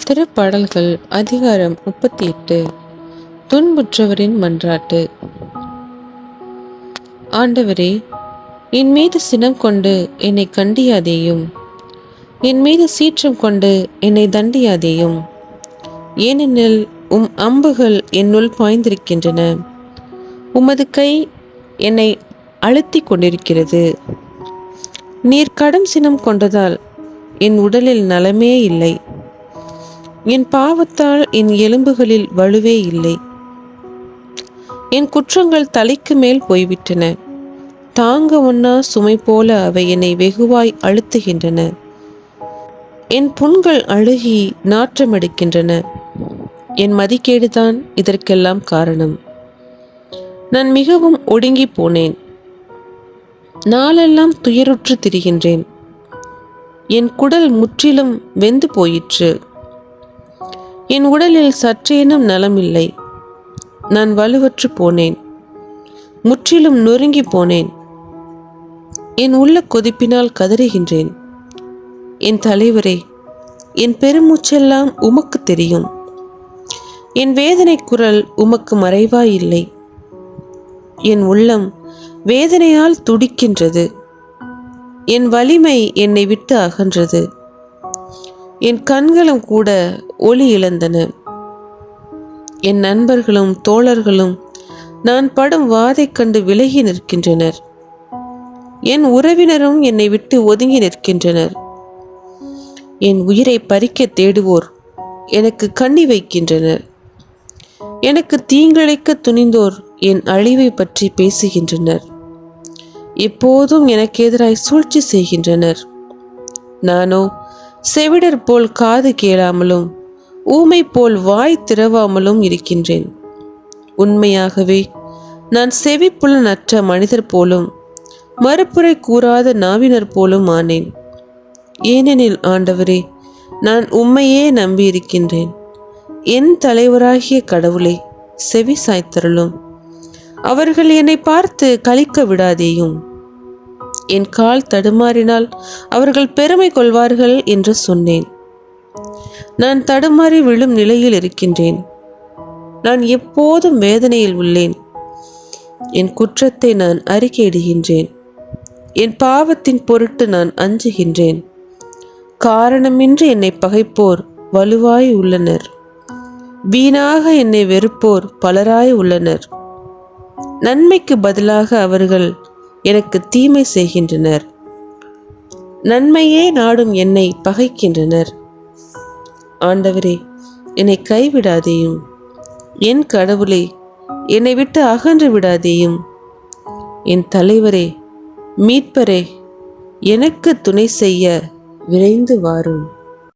திருப்பாடல்கள் அதிகாரம் 38. துன்புற்றவரின் மன்றாட்டு. ஆண்டவரே, என் மீது சினம் கொண்டு என்னை கண்டியாதேயும், என் மீது சீற்றம் கொண்டு என்னை தண்டியாதேயும். ஏனெனில் அம்புகள் என்னுள் பாய்ந்திருக்கின்றன, உமது கை என்னை அழுத்தி கொண்டிருக்கிறது. நீர் கடும் சினம் கொண்டதால் என் உடலில் நலமே இல்லை, என் பாவத்தால் என் எலும்புகளில் வலுவே இல்லை. என் குற்றங்கள் தலைக்கு மேல் போய்விட்டன, தாங்க ஒண்ணா சுமை போல அவை என்னை வெகுவாய் அழுத்துகின்றன. என் புண்கள் அழுகி நாற்றமெடுக்கின்றன, என் மதிக்கேடுதான் இதற்கெல்லாம் காரணம். நான் மிகவும் ஒடுங்கி போனேன், நாளெல்லாம் துயருற்று திரிகின்றேன். என் குடல் முற்றிலும் வெந்து போயிற்று, என் உடலில் சற்றேனும் நலமில்லை. நான் வலுவற்று போனேன், முற்றிலும் நொறுங்கி போனேன். என் உள்ள கொதிப்பினால் கதறுகின்றேன். என் தலைவரே, என் பெருமூச்செல்லாம் உமக்கு தெரியும். என் வேதனை குரல் உமக்கு மறைவாயில்லை. என் உள்ளம் வேதனையால் துடிக்கின்றது, என் வலிமை என்னை விட்டு அகன்றது. என் கண்களும் கூட ஒளி இழந்தன. என் நண்பர்களும் தோழர்களும் நான் படும் வாதை கண்டு விலகி நிற்கின்றனர். என் உறவினரும் என்னை விட்டு ஒதுங்கி நிற்கின்றனர். என் உயிரை பறிக்க தேடுவோர் எனக்கு கண்ணி வைக்கின்றனர். எனக்கு தீங்கிழைக்க துணிந்தோர் என் அழிவை பற்றி பேசுகின்றனர். எப்போதும் எனக்கு எதிராய் சூழ்ச்சி செய்கின்றனர். நானோ செவிடர் போல் காது கேளாமலும் ஊமை போல் வாய் திறவாமலும் இருக்கின்றேன். உண்மையாகவே நான் செவிப்புலனற்ற மனிதர் போலும் மறுப்புரை கூறாத நாவினர் போலும் ஆனேன். ஏனெனில் ஆண்டவரே, நான் உம்மையே நம்பியிருக்கின்றேன். என் தலைவராகிய கடவுளை செவி சாய்த்தருளும். அவர்கள் என்னை பார்த்து களிக்க விடாதேயும். என் கால் தடுமாறினால் அவர்கள் பெருமை கொள்வார்கள் என்று சொன்னேன். நான் தடுமாறி விழும் நிலையில் இருக்கின்றேன். நான் எப்போதும் வேதனையில் உள்ளேன். என் குற்றத்தை நான் அறிக்கையிடுகின்றேன். என் பாவத்தின் பொருட்டு நான் அஞ்சுகின்றேன். காரணமின்றி என்னை பகைப்போர் வலுவாய் உள்ளனர். வீணாக என்னை வெறுப்போர் பலராய் உள்ளனர். நன்மைக்கு பதிலாக அவர்கள் எனக்கு தீமை செய்கின்றனர். நன்மையே நாடும் என்னை பகைக்கின்றனர். ஆண்டவரே, என்னை கைவிடாதேயும். என் கடவுளே, என்னை விட்டு அகன்று விடாதேயும். என் தலைவரே, மீட்பரே, எனக்கு துணை செய்ய விரைந்து வாரும்.